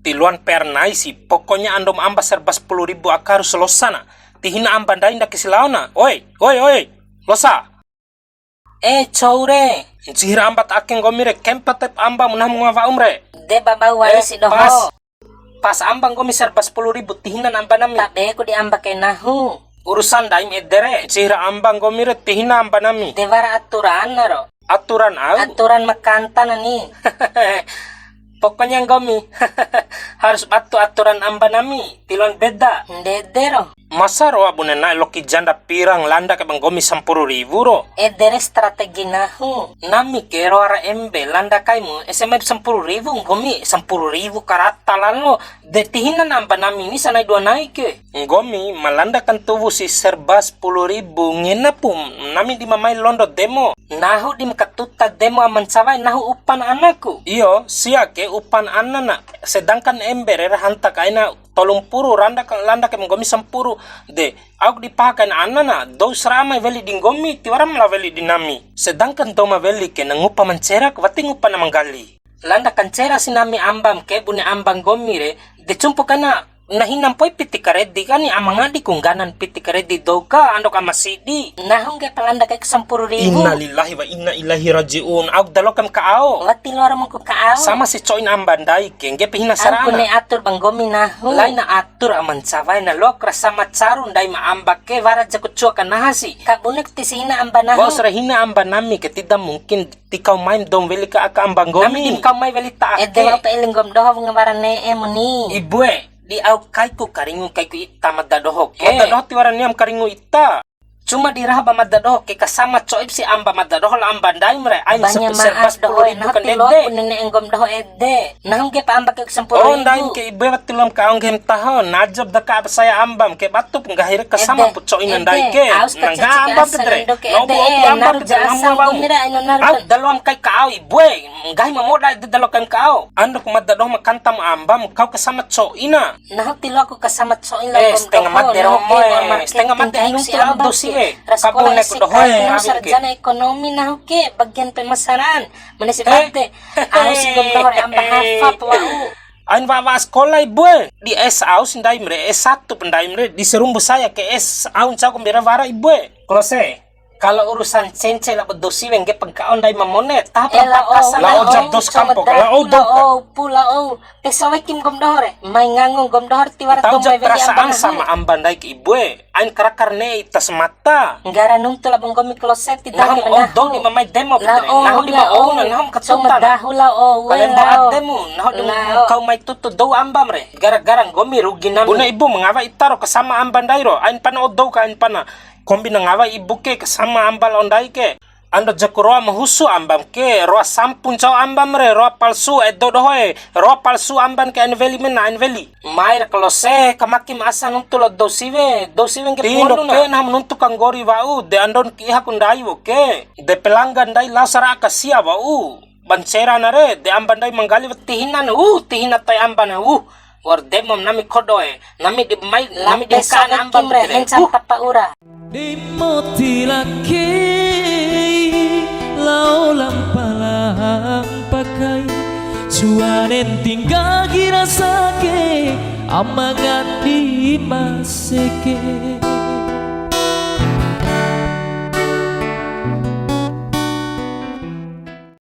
Tiluan pernah sih, pokoknya andom amba serba 10.000 akar harus losana. Tihina amba ndain da kisilauna. Oi, losa. Choure. Jihira amba takeng gomire kempatep amba munah mungawa umre. De baba wala si doho. Pas amba gomi serba 10.000 tihina amba nami. Tabe ko di amba kay nahu. Urusan daim edere. Jihira amba gomire tihina amba nami. Devara aturan naro. Aturan au? Aturan makanta na ni. Pokoknya gomi harus batu aturan amba nami. Tiluan beda. Dedero. Masa roa bunena loki janda pirang landa ke gomi 10.000 ro. Edere strategi nahu. Nami ke roara embe landa kaimu SMA 10.000 gomi 10.000 karata lalo. Detihinan amba nami ini sanai dua naik ke. Gomi malanda kan tubuh si serba 10.000 ngena pum. Nami di mamai londo demo. Nahu di makatuta demo aman sawai nahu upan anakku. Iyo siake upan anana. Sedangkan ember hanta kaina 30 landa ke gomi 10 de aku dipakai anana do seramai veli dinggomi tiwaram la veli dinami sedangkan doma veli ke nangupa mencerak wati ngupa na manggali landa kan cera sinami ambam ke bune ambang gomi re de cumpu kana nahinam poi piti karedi kani amangadi kungganan piti karedi doka andok amasidi Nahung ke palanda kay 10.000. innalillahi wa inna ilaihi rajiun aku dalokam kaao Wati luar mo ko kaaw. sama si coin ambandai ke nge pihina Ang sarana kunay atur bang gomi nahu. lain na atur aman sawai na lokra sama carun dai maambak ke wara jakut chua kanahasi Kabunek tisina amba nahu. Bawas rahina amba nami ke tidak mungkin tikau main dom veli ka aka ambang gomi nami dim kau mai veli ta Ede wa pa ilinggom doho ngawaran ne muni. ibue di au kaiku karingu ita madadoho ke madadoho tiwaran niam karingu ita cuma dirahaba madadoho ke kasama coib si amba madadoho la amba ndai mre ain Banya maaf doho ribu kan nahati lo dede punene enggom doho ede. Nahung ke pa amba ke 10.000. oh ndai ke ibu watilam ka onggem taho najab daka saya ambam ke batu penggahir kasama pucoin ndai ke nangga ambam pedre no bu ambam ke jasa gomira ino au dalom kai kau ibu ngai mamoda de dalokan kau ando madadoho makantam ambam kau kasama coina Nahati lo ako kasama soin lang setengah mati romo setengah mati nung tulang dosi kabune ko dohoy sarjana ekonomi nahu ke bagian pemasaran munisipalite aus gom doho amba hafat wau ain wawa sekolah ibu di S aus ndai mre S1 pendai mre di serumbu saya ke S aun cau kembira wara ibu klose kalau urusan cence la bedosi wengge pagkaon dai mamonet tahap pakasan la ojab dos kampo la pula pesawe kim gom dohore may ngangong gom dohor tiwara tahu jab perasaan sama amban dai ke ibu ain karakarne itas mata ngara nung tula bang gomi kloset tidak naham odong di mamay demo naham di maon naham katutan dahula kalian bahat demo naham kau may tutu do ambam re gara-gara gomi rugi nami buna ibu mengawa itaro kasama amban dai ro ain pana odo ka ain pana kombi nangawa ibu ke sama ambal ondai ke ando jakuroa mahusu ambam ke roa sampun cau ambam re roa palsu edo dohoe roa palsu amban ke anveli mena anveli mair klose kamakim asa nuntul dosive ke polo ke na nuntuk kanggori wau de andon ki hakundai wo ke de pelanggan dai lasara akasia wau bancera nare de amban dai manggali tihinan tihina tai amban war demom nami kodoe nami di mai nami di kana ambam re hensan tapaura di moti laki lau lampalang pakai cuanen tinggal gira sake amangan di maseke